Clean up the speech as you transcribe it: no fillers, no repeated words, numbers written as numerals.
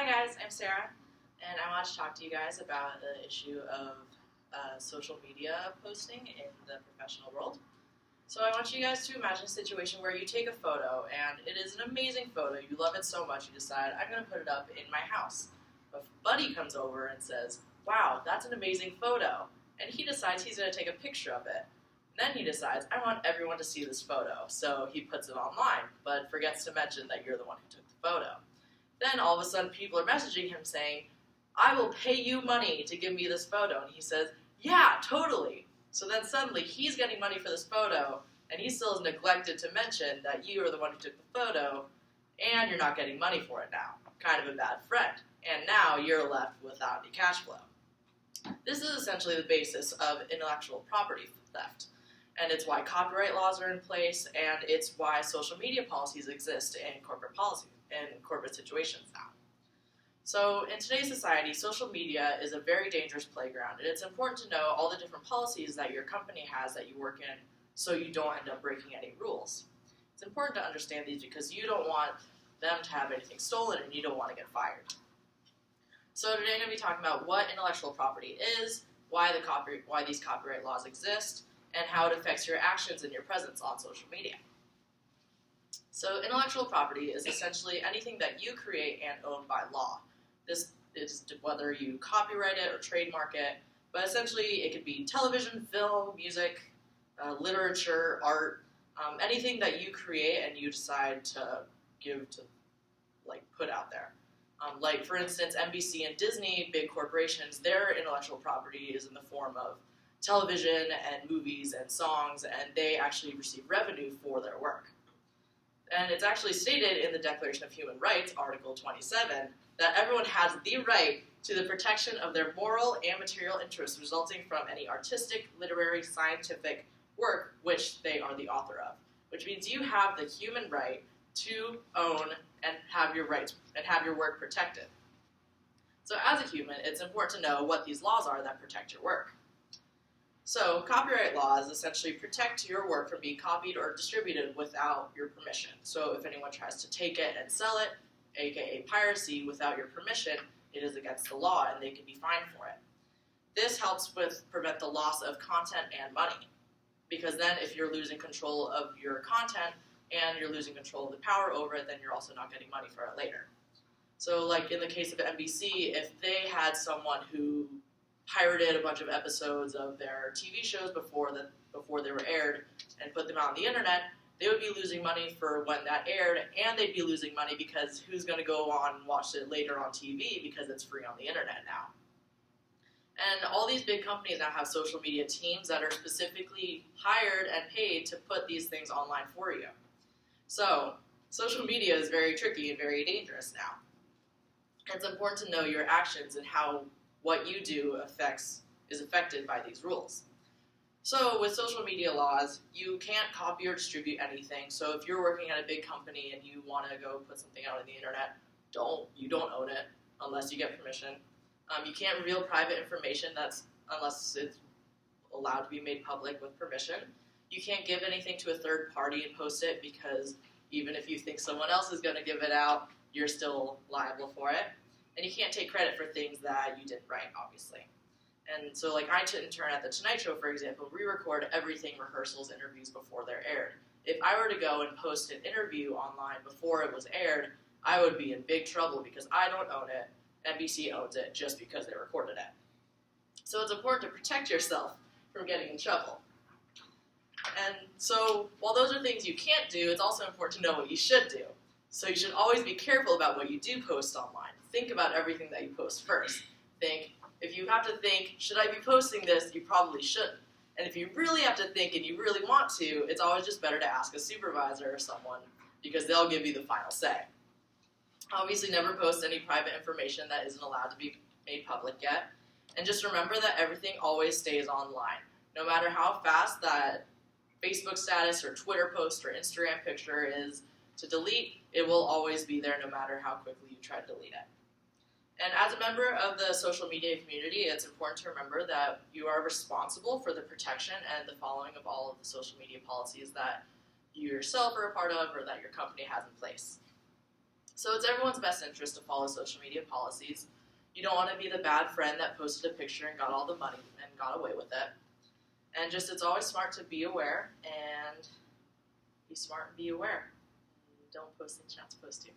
guys, I'm Sarah, and I want to talk to you guys about the issue of social media posting in the professional world. So I want you guys to imagine a situation where you take a photo, and it is an amazing photo. You love it so much, you decide, I'm going to put it up in my house. A buddy comes over and says, wow, that's an amazing photo. And he decides he's going to take a picture of it. And then he decides, I want everyone to see this photo. So he puts it online, but forgets to mention that you're the one who took the photo. Then all of a sudden people are messaging him saying, I will pay you money to give me this photo. And he says, yeah, totally. So then suddenly he's getting money for this photo, and he still has neglected to mention that you are the one who took the photo, and you're not getting money for it now. Kind of a bad friend. And now you're left without any cash flow. This is essentially the basis of intellectual property theft. And it's why copyright laws are in place, and it's why social media policies exist in corporate policy, in corporate situations now. So in today's society, social media is a very dangerous playground, and it's important to know all the different policies that your company has that you work in so you don't end up breaking any rules. It's important to understand these because you don't want them to have anything stolen and you don't want to get fired. So today I'm going to be talking about what intellectual property is, why these copyright laws exist, and how it affects your actions and your presence on social media. So intellectual property is essentially anything that you create and own by law. This is whether you copyright it or trademark it, but essentially it could be television, film, music, literature, art, anything that you create and you decide to put out there. Like, for instance, NBC and Disney, big corporations, their intellectual property is in the form of television and movies and songs, and they actually receive revenue for their work. And it's actually stated in the Declaration of Human Rights, Article 27, that everyone has the right to the protection of their moral and material interests resulting from any artistic, literary, scientific work which they are the author of. Which means you have the human right to own and have your rights and have your work protected. So as a human, it's important to know what these laws are that protect your work. So copyright laws essentially protect your work from being copied or distributed without your permission. So if anyone tries to take it and sell it, aka piracy, without your permission, it is against the law and they can be fined for it. This helps prevent the loss of content and money, because then if you're losing control of your content and you're losing control of the power over it, then you're also not getting money for it later. So like in the case of NBC, if they had someone who pirated a bunch of episodes of their TV shows before they were aired and put them out on the internet, they would be losing money for when that aired, and they'd be losing money because who's going to go on and watch it later on TV because it's free on the internet now. And all these big companies now have social media teams that are specifically hired and paid to put these things online for you. So social media is very tricky and very dangerous now. It's important to know your actions and how what you do is affected by these rules. So with social media laws, you can't copy or distribute anything. So if you're working at a big company and you want to go put something out on the internet, you don't own it unless you get permission. You can't reveal private information unless it's allowed to be made public with permission. You can't give anything to a third party and post it because even if you think someone else is going to give it out, you're still liable for it. And you can't take credit for things that you didn't write, obviously. And so like I intern at The Tonight Show, for example, we record everything, rehearsals, interviews before they're aired. If I were to go and post an interview online before it was aired, I would be in big trouble because I don't own it. NBC owns it just because they recorded it. So it's important to protect yourself from getting in trouble. And so while those are things you can't do, it's also important to know what you should do. So you should always be careful about what you do post online. Think about everything that you post first. If you have to think, should I be posting this? You probably shouldn't. And if you really have to think and you really want to, it's always just better to ask a supervisor or someone because they'll give you the final say. Obviously, never post any private information that isn't allowed to be made public yet. And just remember that everything always stays online. No matter how fast that Facebook status or Twitter post or Instagram picture is to delete, it will always be there no matter how quickly you try to delete it. And as a member of the social media community, it's important to remember that you are responsible for the protection and the following of all of the social media policies that you yourself are a part of or that your company has in place. So it's everyone's best interest to follow social media policies. You don't want to be the bad friend that posted a picture and got all the money and got away with it. And just, it's always smart to be aware and be smart and be aware. Don't post things you're not supposed to.